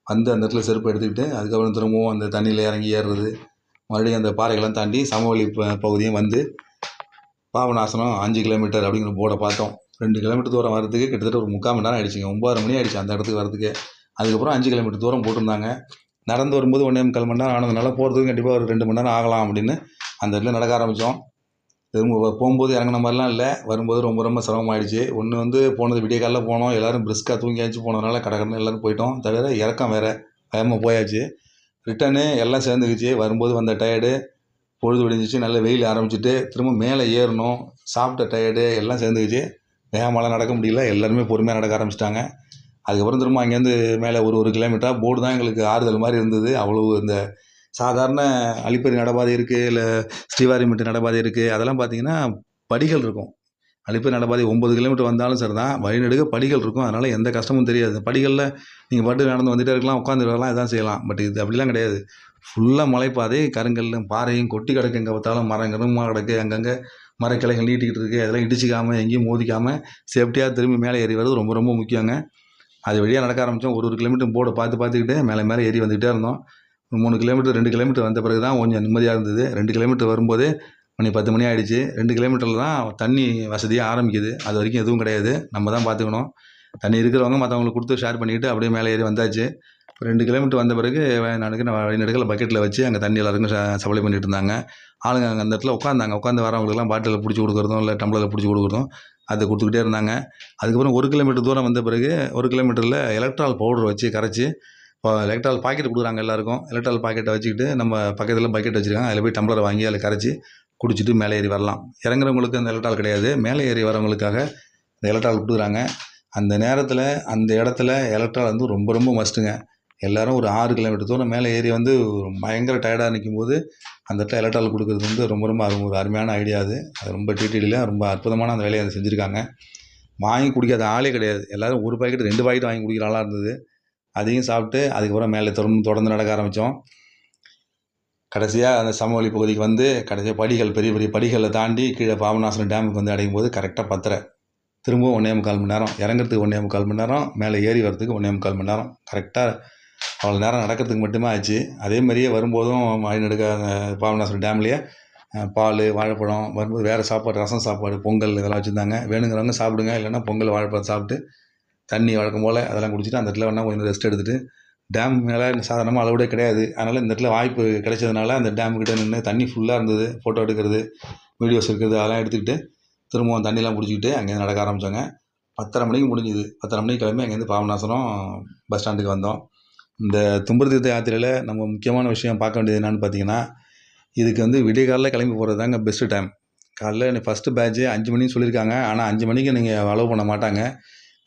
[SPEAKER 2] வந்து அந்த இடத்துல செருப்பு எடுத்துக்கிட்டு அதுக்கப்புறம் திரும்பவும் அந்த தண்ணியில் இறங்கி ஏறுறது, மறுபடியும் அந்த பாறைகள்லாம் தாண்டி சமவெளி பகுதியும் வந்து பாபநாசனம் 5 கிலோமீட்டர் அப்படிங்கிற போர்டை பார்த்தோம். 2 கிலோமீட்டர் தூரம் வரதுக்கு கிட்டத்தட்ட ஒரு 3/4 மணி நேரம் ஆகிடுச்சிங்க. 9:30 மணி ஆகிடுச்சு அந்த இடத்துக்கு வரதுக்கு. அதுக்கப்புறம் 5 கிலோமீட்டர் தூரம் போட்டிருந்தாங்க. நடந்து வரும்போது 1.25 மணி நேரம் ஆனதுனால போகிறதுக்கு கண்டிப்பாக ஒரு 2 மணி நேரம் ஆகலாம் அப்படின்னு அந்த இடத்துல நடக்க ஆரம்பித்தோம். திரும்ப போகும்போது இறங்கின மாதிரிலாம் இல்லை. வரும்போது ரொம்ப ரொம்ப சிரமமாயிடுச்சு. ஒன்று வந்து போனது விடிய காலைல போனோம். எல்லோரும் பிரிஸ்காக தூங்கியாச்சு போனதுனால கடற்கடன்னு எல்லோரும் போயிட்டோம். தவிர இறக்கம் வேறு பயமாக போயாச்சு. ரிட்டனு எல்லாம் சேர்ந்துக்குச்சு. வரும்போது வந்த டயர்டு, பொழுது விடிஞ்சிச்சு, நல்ல வெயில் ஆரம்பிச்சுட்டு திரும்ப மேலே ஏறணும், சாப்பிட்ட டயர்டு எல்லாம் சேர்ந்துக்குச்சு. வேகமாலாம் நடக்க முடியல. எல்லாருமே பொறுமையாக நடக்க ஆரம்பிச்சிட்டாங்க. அதுக்கப்புறம் திரும்ப அங்கேருந்து மேலே ஒரு கிலோமீட்டராக போர்டு தான் எங்களுக்கு ஆறுதல் மாதிரி இருந்தது. அவ்வளோ இந்த சாதாரண அலிப்பறி நடப்பாதை இருக்குது, இல்லை ஸ்ரீவாரிமெட்டு நடப்பாதை இருக்குது. அதெல்லாம் பார்த்திங்கன்னா படிகள் இருக்கும். அலிப்பறி நடப்பாதை 9 கிலோமீட்டர் வந்தாலும் சரி தான், வழிநெடுக படிகள் இருக்கும். அதனால் எந்த கஷ்டமும் தெரியாது. படிகளில் நீங்கள் பாட்டு நடந்து வந்துகிட்டே இருக்கலாம், உட்காந்து வரலாம், இதான் செய்யலாம். பட் இது அப்படிலாம் கிடையாது. ஃபுல்லாக மலைப்பாதை, கருங்கல்லும் பாறையும் கொட்டி கிடக்கு. எங்கே பார்த்தாலும் மரங்களும் கிடக்கு. அங்கங்கே மரக்கிளைகள் நீட்டிக்கிட்டு இருக்குது. அதெல்லாம் இடிச்சிக்காமல் எங்கேயும் மோதிக்காமல் சேஃப்டியாக திரும்பி மேலே ஏறி வர்றது ரொம்ப ரொம்ப முக்கியங்க. அது வழியாக நடக்க ஆரம்பித்தோம். ஒரு கிலோமீட்டர் போர்டை பார்த்துக்கிட்டு மேலே ஏறி வந்துகிட்டே இருந்தோம். 3 கிலோமீட்டர் 2 கிலோமீட்டர் வந்த பிறகு தான் கொஞ்சம் நிம்மதியாக இருந்தது. 2 கிலோமீட்டர் வரும்போதே மணி 10 மணி ஆகிடுச்சு. 2 கிலோமீட்டரில் தான் தண்ணி வசதியாக ஆரம்பிக்குது. அது வரைக்கும் எதுவும் கிடையாது. நம்ம தான் பார்த்துக்கணும். தண்ணி இருக்கிறவங்க மற்றவங்களுக்கு கொடுத்து ஷேர் பண்ணிக்கிட்டு அப்படியே மேலே ஏறி வந்தாச்சு. 2 கிலோமீட்டர் வந்த பிறகு வழிநடுக்கில் பக்கெட்டில் வச்சு அங்கே தண்ணி எல்லாருக்கும் சப்ளை பண்ணிட்டு இருந்தாங்க. ஆளுங்க அங்கே அந்த இடத்துல உட்காந்தாங்க. உட்காந்து வரவங்களுக்குலாம் பாட்டிலில் பிடிச்சி கொடுக்குறதும் இல்லை டம்ளரில் பிடிச்சி கொடுக்குறதும் அதை கொடுத்துக்கிட்டே இருந்தாங்க. அதுக்கப்புறம் 1 கிலோமீட்டர் தூரம் வந்த பிறகு 1 கிலோமீட்டரில் எலக்ட்ரால் பவுடர் வச்சு கரைச்சி இப்போ எலக்ட்ரால் பாக்கெட் கொடுக்குறாங்க எல்லாருக்கும். எலக்ட்ரால் பாக்கெட்டை வச்சுக்கிட்டு நம்ம பக்கத்தில் பக்கெட் வச்சுருக்காங்க. அதில் போய் டம்ளரை வாங்கி அதில் கரைச்சி குடிச்சிட்டு மேலே ஏறி வரலாம். இறங்குறவங்களுக்கு அந்த எலக்ட்ரால் கிடையாது. மேலே ஏறி வரவங்களுக்காக இந்த எலக்ட்ரால் கொடுக்குறாங்க. அந்த நேரத்தில் அந்த இடத்துல எலக்ட்ரால் வந்து ரொம்ப ரொம்ப மஸ்ட்டுங்க. எல்லோரும் ஒரு 6 கிலோமீட்டர் தூரம் மேலே ஏறி வந்து பயங்கர டயர்டாக நிற்கும்போது அந்த இடத்துல எலக்ட்ரால் கொடுக்குறது வந்து ரொம்ப ரொம்ப ஒரு அருமையான ஐடியா. அது ரொம்ப டிடிடியில் ரொம்ப அற்புதமான அந்த வேலையை அதை செஞ்சுருக்காங்க. வாங்கி குடிக்காத ஆளே கிடையாது. எல்லோரும் 1 பாக்கெட் 2 பாக்கெட் வாங்கி குடிக்கிற ஆளாக இருந்தது. அதையும் சாப்பிட்டு அதுக்கப்புறம் மேலே தொடர்ந்து நடக்க ஆரம்பித்தோம். கடைசியாக அந்த சமவெளி பகுதிக்கு வந்து கடைசியாக படிகள் பெரிய பெரிய படிகளை தாண்டி கீழே பாபநாசம் டேமுக்கு வந்து அடையும் போது கரெக்டாக 10:30. திரும்பவும் 1.25 மணி நேரம். இறங்குறதுக்கு 1.25 மணி நேரம், மேலே ஏறி வரதுக்கு 1.25 மணி நேரம். கரெக்டாக அவ்வளோ நேரம் நடக்கிறதுக்கு மட்டுமே ஆச்சு. அதே மாதிரியே வரும்போதும் வழிநடுக்க அந்த பாபநாசம் டேம்லேயே பால் வாழைப்பழம் வரும்போது வேறு சாப்பாடு, ரசம் சாப்பாடு, பொங்கல் இதெல்லாம் வச்சுருந்தாங்க. வேணுங்கிறவங்க சாப்பிடுங்க, இல்லைன்னா பொங்கல் வாழைப்பழம் சாப்பிட்டு தண்ணி வழக்கம் போல் அதெல்லாம் குடிச்சிட்டு அந்த இடத்துல வேணால் கொஞ்சம் ரெஸ்ட் எடுத்துகிட்டு டேம் மேலே சாதாரணமாக அளவுடே கிடையாது. அதனால் இந்த இடத்துல வாய்ப்பு கிடைச்சதுனால அந்த டேமுக்கிட்ட நின்று தண்ணி ஃபுல்லாக இருந்தது. ஃபோட்டோ எடுக்கிறது, வீடியோஸ் இருக்கிறது அதெல்லாம் எடுத்துக்கிட்டு திரும்பவும் தண்ணிலாம் பிடிச்சிக்கிட்டு அங்கேருந்து நடக்க ஆரம்பித்தோங்க. 10:30 மணிக்கு முடிஞ்சுது. 10:30 மணிக்கு கிளம்பி அங்கேருந்து பாபநாசம் பஸ் ஸ்டாண்டுக்கு வந்தோம். இந்த தும்புரு தீர்த்த யாத்திரையில் நம்ம முக்கியமான விஷயம் பார்க்க வேண்டியது என்னென்னு பார்த்தீங்கன்னா, இதுக்கு வந்து விடிய காலையில் கிளம்பி போகிறது தாங்க பெஸ்ட்டு டைம். காலைல ஃபஸ்ட்டு பேட்ச்சு 5 மணிக்கு சொல்லியிருக்காங்க. ஆனால் 5 மணிக்கு நீங்கள் அலோவ் பண்ண மாட்டாங்க.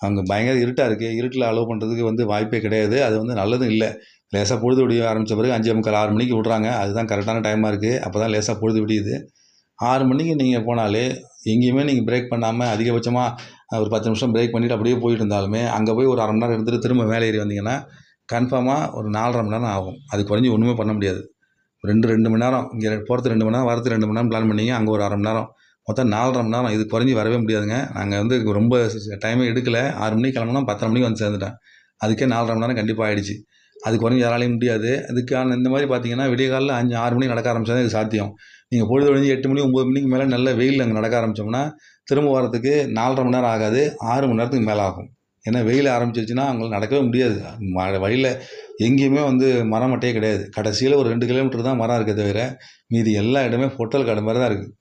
[SPEAKER 2] அங்கே பயங்கர இருட்டாக இருக்குது. இருட்டில் அலோவ் பண்ணுறதுக்கு வந்து வாய்ப்பே கிடையாது. அது வந்து நல்லதும் இல்லை. லேசாக பொழுது விடிய ஆரம்பித்த பிறகு 5:45 6 மணிக்கு விட்றாங்க. அதுதான் கரெக்டான டைமாக இருக்குது. அப்போ தான் லேசாக பொழுது விடியுது. 6 மணிக்கு நீங்கள் போனாலே எங்கேயுமே நீங்கள் பிரேக் பண்ணாமல் அதிகபட்சமாக ஒரு 10 நிமிஷம் பிரேக் பண்ணிவிட்டு அப்படியே போயிட்டு இருந்தாலுமே அங்கே போய் ஒரு 1/2 மணி நேரம் எடுத்துகிட்டு திரும்ப மேலே ஏறி வந்தீங்கன்னா கன்ஃபார்மாக ஒரு 4.5 மணி நேரம் ஆகும். அது குறைஞ்சி ஒன்றுமே பண்ண முடியாது. 2 மணி நேரம் இங்கே போகிறது 2 மணி நேரம், வரது 2 மணி நேரம் பிளான் பண்ணிங்க. அங்கே ஒரு 1/2 மணி நேரம், மொத்தம் 4.5 மணி நேரம். இது குறைஞ்சி வரவே முடியாதுங்க. நாங்கள் வந்து ரொம்ப டைமே எடுக்கலை. 6 மணிக்கு கிளம்புனா 10:30 மணிக்கு வந்து சேர்ந்துட்டேன். அதுக்கே 4.5 மணி நேரம் கண்டிப்பாக ஆகிடுச்சு. அது குறைஞ்சி யாராலையும் முடியாது. அதுக்கான இந்த மாதிரி பார்த்தீங்கன்னா விடிய காலையில் 6 மணிக்கு நடக்க ஆரம்பித்தா தான் இது சாத்தியம். நீங்கள் பொழுது ஒழிஞ்சு 8 மணி 9 மணிக்கு மேலே நல்ல வெயில் அங்கே நடக்க ஆரம்பித்தோம்னா திரும்ப வரதுக்கு 4.5 மணி நேரம் ஆகாது, 6 மணி நேரத்துக்கு மேலே ஆகும். ஏன்னா வெயில் ஆரம்பிச்சிருச்சுன்னா அவங்களுக்கு நடக்கவே முடியாது. வழியில் எங்கேயுமே வந்து மரம் மட்டையே கிடையாது. கடைசியில் ஒரு 2 கிலோமீட்டர் தான் மரம் இருக்கே தவிர மீதி எல்லா இடமே பொட்டல் காடு மாதிரி தான் இருக்குது.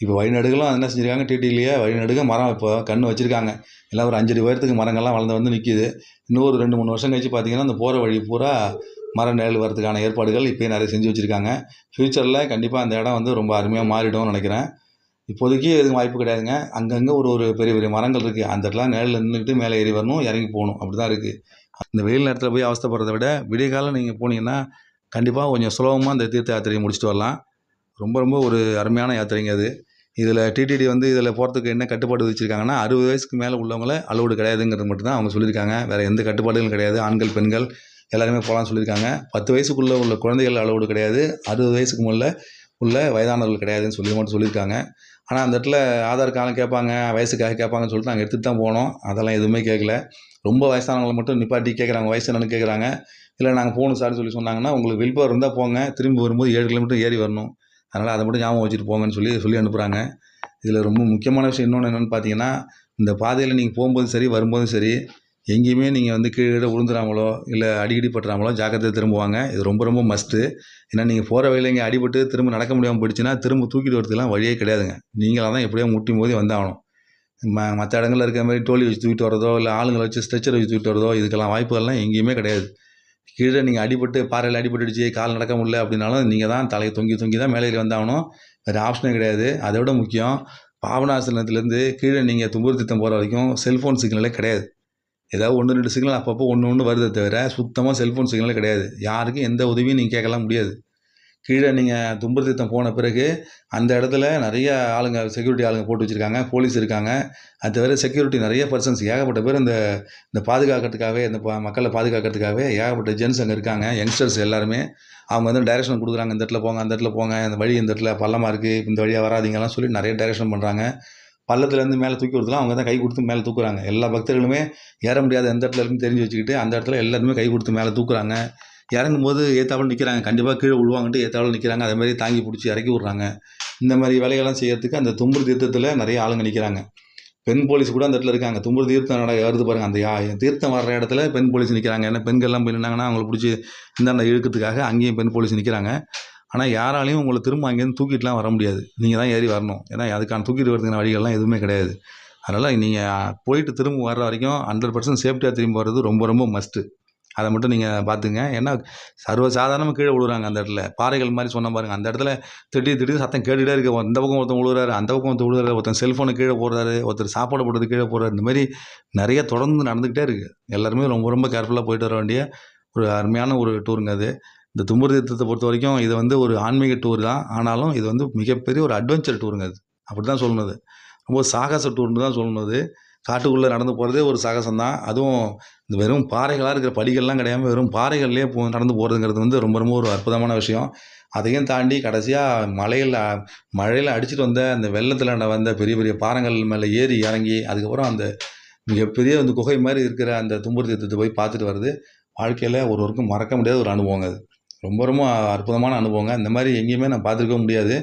[SPEAKER 2] இப்போ வழிநடுகெல்லாம் என்ன செஞ்சுருக்காங்க, டிடிலேயே வழிநடுக மரம் இப்போ கன்று வச்சுருக்காங்க. எல்லாம் ஒரு 5 அடி உயரத்துக்கு மரங்கள்லாம் வளர்ந்து வந்து நிற்கிது. இன்னும் ஒரு 2-3 வருஷம் கழிச்சு பார்த்தீங்கன்னா அந்த போகிற வழி பூரா மரம் நிழல் வரதுக்கான ஏற்பாடுகள் இப்போயே நிறைய செஞ்சு வச்சுருக்காங்க. ஃப்யூச்சரில் கண்டிப்பாக அந்த இடம் வந்து ரொம்ப அருமையாக மாறிடும்னு நினைக்கிறேன். இப்போதைக்கு எதுவும் வாய்ப்பு கிடையாதுங்க. அங்கங்கே ஒரு பெரிய பெரிய மரங்கள் இருக்குது. அந்த இடத்துல நிழலில் நின்றுக்கிட்டு மேலே ஏறி வரணும், இறங்கி போகணும். அப்படி தான் இருக்குது. இந்த வெயில் நேரத்தில் போய் அவஸ்தைப்படுறத விட விடிய காலம் நீங்கள் போனீங்கன்னா கண்டிப்பாக கொஞ்சம் சுலபமாக இந்த தீர்த்த யாத்திரையை முடிச்சுட்டு வரலாம். ரொம்ப ரொம்ப ஒரு அருமையான யாத்திரைங்க அது. இதில் டிடிடி வந்து இதில் போகிறதுக்கு என்ன கட்டுப்பாடு விதிச்சிருக்காங்கன்னா 60 வயசுக்கு மேலே உள்ளவங்கள அலோடு கிடையாதுங்கிறது மட்டும்தான் அவங்க சொல்லியிருக்காங்க. வேறு எந்த கட்டுப்பாடுகளும் கிடையாது. ஆண்கள் பெண்கள் எல்லாருமே போகலான்னு சொல்லியிருக்காங்க. 10 வயசுக்குள்ளே உள்ள குழந்தைகள் அலோடு கிடையாது. 60 வயசுக்கு மேலே உள்ள வயதானவர்கள் கிடையாதுன்னு மட்டும் சொல்லியிருக்காங்க. ஆனால் அந்த இடத்துல ஆதார் கார்டு கேட்பாங்க, வயசுக்காக கேட்பாங்கன்னு சொல்லிட்டு நாங்கள் எடுத்துகிட்டு தான் போனோம். அதெல்லாம் எதுவுமே கேட்கல. ரொம்ப வயசானவங்களை மட்டும் நிப்பாட்டி கேட்குறாங்க, வயசு என்னன்னு கேட்குறாங்க. இல்லை நாங்கள் போகணும் சார்னு சொன்னாங்கன்னா உங்களுக்கு வில் பவர் இருந்தால் போங்க, திரும்பி வரும்போது 7 கிலோமீட்டர் ஏறி வரணும், அதனால் அதை மட்டும் ஞாபகம் வச்சுட்டு போங்கன்னு சொல்லி அனுப்புகிறாங்க. இதில் ரொம்ப முக்கியமான விஷயம் இன்னொன்று என்னென்னு பார்த்தீங்கன்னா, இந்த பாதையில் நீங்கள் போகும்போதும் சரி வரும்போதும் சரி எங்கேயுமே நீங்கள் வந்து கீழே விழுந்துடாமலோ இல்லை அடிக்கடி பட்டுறாமலோ ஜாக்கிரதை திரும்புவாங்க. இது ரொம்ப ரொம்ப மஸ்ட்டு. ஏன்னா நீங்கள் போகிற வழியில் இங்கே அடிபட்டு திரும்ப நடக்க முடியாமல் போயிடுச்சுன்னா திரும்ப தூக்கிட்டு வரதுக்குலாம் வழியே கிடையாதுங்க. நீங்களாக தான் எப்படியோ முட்டி மோதி வந்தாகணும். மற்ற இடங்களில் இருக்கிற மாதிரி டோலி வச்சு தூக்கிட்டு வரதோ இல்லை ஆளுங்களை வச்சு ஸ்ட்ரெச்சர் வச்சு தூக்கிட்டு வரதோ இதுக்கெல்லாம் வாய்ப்புகள்லாம் எங்கேயுமே கிடையாது. கீழே நீங்கள் அடிபட்டு பாறையில் அடிபட்டுடுச்சு, கால் நடக்க முடியல அப்படின்னாலும் நீங்கள் தான் தலையை தொங்கி தான் மேலே ஏறி வந்தாகணும். வேறு ஆப்ஷனே கிடையாது. அதை விட முக்கியம், பாபநாசத்துலேருந்து கீழே நீங்கள் தும்பூர் தீர்த்தம் போகிற வரைக்கும் செல்ஃபோன் சிக்னலே கிடையாது. ஏதாவது 1-2 சிக்னல் அப்பப்போ ஒன்று வருதே தவிர சுத்தமாக செல்ஃபோன் சிக்னலே கிடையாது. யாருக்கும் எந்த உதவியும் நீங்கள் கேட்கலாம் முடியாது. கீழே நீங்கள் தும்பூர் தீர்த்தம் போன பிறகு அந்த இடத்துல நிறைய ஆளுங்க, செக்யூரிட்டி ஆளுங்க போட்டு வச்சுருக்காங்க, போலீஸ் இருக்காங்க. அது தவிர செக்யூரிட்டி நிறைய பர்சன்ஸ், ஏகப்பட்ட பேர் இந்த பாதுகாக்கிறதுக்காகவே, இந்த மக்களை பாதுகாக்கிறதுக்காகவே ஏகப்பட்ட ஜென்ஸ் அங்கே இருக்காங்க. யங்ஸ்டர்ஸ் எல்லாருமே அவங்க வந்து டைரெக்ஷன் கொடுக்குறாங்க. இந்த இடத்துல போங்க, அந்த இடத்துல போங்க, அந்த வழி இந்த இடத்துல பள்ளமாக இருக்குது, இந்த வழியாக வராதிங்கலாம் சொல்லி நிறைய டைரெக்ஷன் பண்ணுறாங்க. பள்ளத்துலேருந்து மேலே தூக்கி விடுறதுலாம் அவங்க தான் கை கொடுத்து மேலே தூக்குறாங்க. எல்லா பக்தர்களுமே ஏற முடியாத எந்த இடத்துல இருக்குன்னு தெரிஞ்சு வச்சுக்கிட்டு அந்த இடத்துல எல்லாருமே கை கொடுத்து மேலே தூக்குறாங்க. இறங்கும்போது ஏத்தாப்புல நிற்கிறாங்க. கண்டிப்பாக கீழே விழுவாங்கன்ட்டு ஏத்தாப்புல நிற்கிறாங்க. அதே மாதிரி தாங்கி பிடிச்சி இறக்கி விட்றாங்க. இந்த மாதிரி வேலைகள்லாம் செய்யறதுக்கு அந்த தும்பூர் தீர்த்தத்தில் நிறைய ஆளுங்க நிற்கிறாங்க. பெண் போலீஸ் கூட அந்த இடத்துல இருக்காங்க. தும்புரு தீர்த்தம் வருது பாருங்கள், அந்த தீர்த்தம் வர்ற இடத்துல பெண் போலீஸ் நிற்கிறாங்க. ஏன்னா பெண்கள்லாம் போய் நின்னாங்கன்னா அவங்கள பிடிச்சி இந்தாண்ட இழுக்கிறதுக்காக அங்கேயும் பெண் போலீஸ் நிற்கிறாங்க. ஆனால் யாராலையும் உங்களை திரும்ப அங்கேருந்து தூக்கிட்டுலாம் வர முடியாது. நீங்கள் தான் ஏறி வரணும். ஏன்னா அதுக்கான தூக்கிட்டு வரதுக்கான வழிகள்லாம் எதுவுமே கிடையாது. அதனால் நீங்கள் போயிட்டு திரும்ப வர்ற வரைக்கும் 100% சேஃப்டியாக திரும்பி வர்றது ரொம்ப ரொம்ப மஸ்ட்டு. அதை மட்டும் நீங்கள் பார்த்துங்க. ஏன்னா சர்வசாதாரணமாக கீழே விழுறாங்க அந்த இடத்துல. பாறைகள் மாதிரி சொன்ன பாருங்கள், அந்த இடத்துல திடீர் சத்தம் கேட்டுகிட்டே இருக்கு. இந்த பக்கம் ஒருத்தன் விழுறாரு, அந்த பக்கம் ஒருத்தர் விழுறாரு, ஒருத்தன் செல்ஃபோனை கீழே போடுறாரு, ஒருத்தர் சாப்பாடு போடுறது கீழே போடுறாரு. இந்த மாதிரி நிறைய தொடர்ந்து நடந்துக்கிட்டே இருக்குது. எல்லாருமே ரொம்ப ரொம்ப கேர்ஃபுல்லாக போயிட்டு வர வேண்டிய ஒரு அருமையான ஒரு டூருங்க அது. இந்த தும்புரு தீர்த்தத்தை பொறுத்த வரைக்கும் இது வந்து ஒரு ஆன்மீக டூர் தான். ஆனாலும் இது வந்து மிகப்பெரிய ஒரு அட்வென்ச்சர் டூருங்க அது. அப்படி தான் சொல்லணும். அது ரொம்ப சாகச டூர்னு தான் சொல்லணும். அது காட்டுக்குள்ளே நடந்து போகிறதே ஒரு சாகசம் தான். அதுவும் இந்த வெறும் பாறைகளாக இருக்கிற படிகள்லாம் கிடையாமல் வெறும் பாறைகள்லேயே நடந்து போகிறதுங்கிறது வந்து ரொம்ப ரொம்ப ஒரு அற்புதமான விஷயம். அதையும் தாண்டி கடைசியாக மழையில் அடிச்சுட்டு வந்த அந்த வெள்ளத்தில் வந்த பெரிய பெரிய பாறைகள் மேலே ஏறி இறங்கி அதுக்கப்புறம் அந்த மிகப்பெரிய அந்த குகை மாதிரி இருக்கிற அந்த தும்புரு தீர்த்தத்தை போய் பார்த்துட்டு வர்றது வாழ்க்கையில் ஒருவருக்கும் மறக்க முடியாத ஒரு அனுபவங்க அது. ரொம்ப ரொம்ப அற்புதமான அனுபவங்க. இந்த மாதிரி எங்கேயுமே நான் பார்த்துருக்க முடியாது.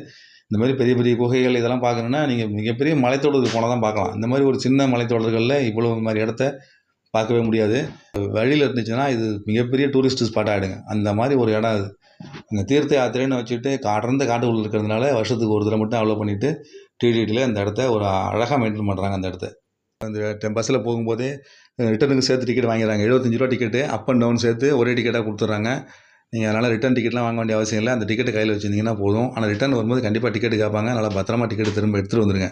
[SPEAKER 2] இந்த மாதிரி பெரிய பெரிய குகைகள் இதெல்லாம் பார்க்கணுன்னா நீங்கள் மிகப்பெரிய மலைத்தொடருக்கு போனால் தான் பார்க்கலாம். இந்த மாதிரி ஒரு சின்ன மலைத்தொடர்களில் இவ்வளோ மாதிரி இடத்த பார்க்கவே முடியாது. வழியில் இருந்துச்சுன்னா இது மிகப்பெரிய டூரிஸ்ட் ஸ்பாட் ஆகிடுங்க. அந்த மாதிரி ஒரு இடம் அது. அந்த தீர்த்த யாத்திரைன்னு வச்சுட்டு அடர்ந்த காட்டுக்குள்ளே இருக்கிறதுனால வருஷத்துக்கு ஒரு தடவை மட்டும் அலோவ் பண்ணிவிட்டு டிடிடியில் அந்த இடத்த ஒரு அழகாக மெயின்டைன் பண்ணுறாங்க. அந்த இடத்த அந்த பஸ்ஸில் போகும்போதே ரிட்டனுக்கு சேர்த்து டிக்கெட் வாங்கிடுறாங்க. 75 ரூபா டிக்கெட்டு, அப் அண்ட் டவுன் சேர்த்து ஒரே டிக்கெட்டாக கொடுத்துட்றாங்க. நீங்கள் அதனால் ரிட்டன் டிக்கெட்லாம் வாங்க வேண்டிய அவசியம் இல்லை. அந்த டிக்கெட்டை கையில் வச்சுருந்தீங்கன்னா போதும். ஆனால் ரிட்டன் வரும்போது கண்டிப்பாக டிக்கெட்டு கேட்பாங்க. நல்லா பத்திரமா டிக்கெட்டு திரும்ப எடுத்துகிட்டு வந்துடுங்க.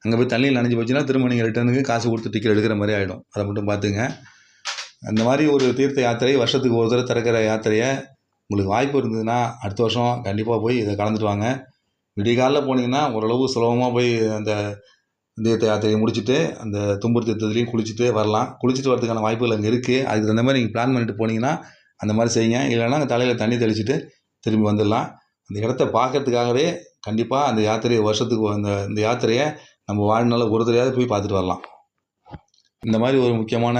[SPEAKER 2] அங்கே போய் தண்ணியில் நனைஞ்சு போச்சுன்னா திரும்ப நீங்கள் ரிட்டனுக்கு காசு கொடுத்து டிக்கெட் எடுக்கிற மாதிரி ஆகிடும். அதை மட்டும் பார்த்துங்க. அந்த மாதிரி ஒரு தீர்த்த யாத்திரை வருஷத்துக்கு ஒரு தடவை திறக்கிற யாத்திரையை உங்களுக்கு வாய்ப்பு இருந்ததுன்னா அடுத்த வருஷம் கண்டிப்பாக போய் இதை கலந்துட்டு வாங்க. விடிகாலில் போனீங்கன்னா ஓரளவு சுலபமாக போய் அந்த தீர்த்த யாத்திரையை முடிச்சுட்டு அந்த தும்புரு தீர்த்தத்துலேயும் குளிச்சுட்டு வரலாம். குளிச்சுட்டு வரதுக்கான வாய்ப்புகள் அங்கே இருக்குது. அதுக்கு தகுந்த மாதிரி நீங்கள் பிளான் பண்ணிட்டு போனீங்கன்னா அந்த மாதிரி செய்யுங்க. இல்லைன்னா அங்கே தலையில் தண்ணி தெளிச்சுட்டு திரும்பி வந்துடலாம். அந்த இடத்த பார்க்கறதுக்காகவே கண்டிப்பாக அந்த யாத்திரையை வருஷத்துக்கு இந்த யாத்திரையை நம்ம வாழ்நாளில் ஒரு தடவையாவது போய் பார்த்துட்டு வரலாம். இந்த மாதிரி ஒரு முக்கியமான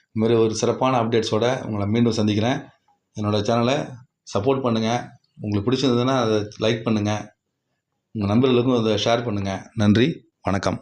[SPEAKER 2] இந்த மாதிரி ஒரு சிறப்பான அப்டேட்ஸோடு உங்களை மீண்டும் சந்திக்கிறேன். என்னோடய சேனலை சப்போர்ட் பண்ணுங்கள். உங்களுக்கு பிடிச்சிருந்ததுன்னா அதை லைக் பண்ணுங்கள். உங்கள் நண்பர்களுக்கும் அதை ஷேர் பண்ணுங்கள். நன்றி, வணக்கம்.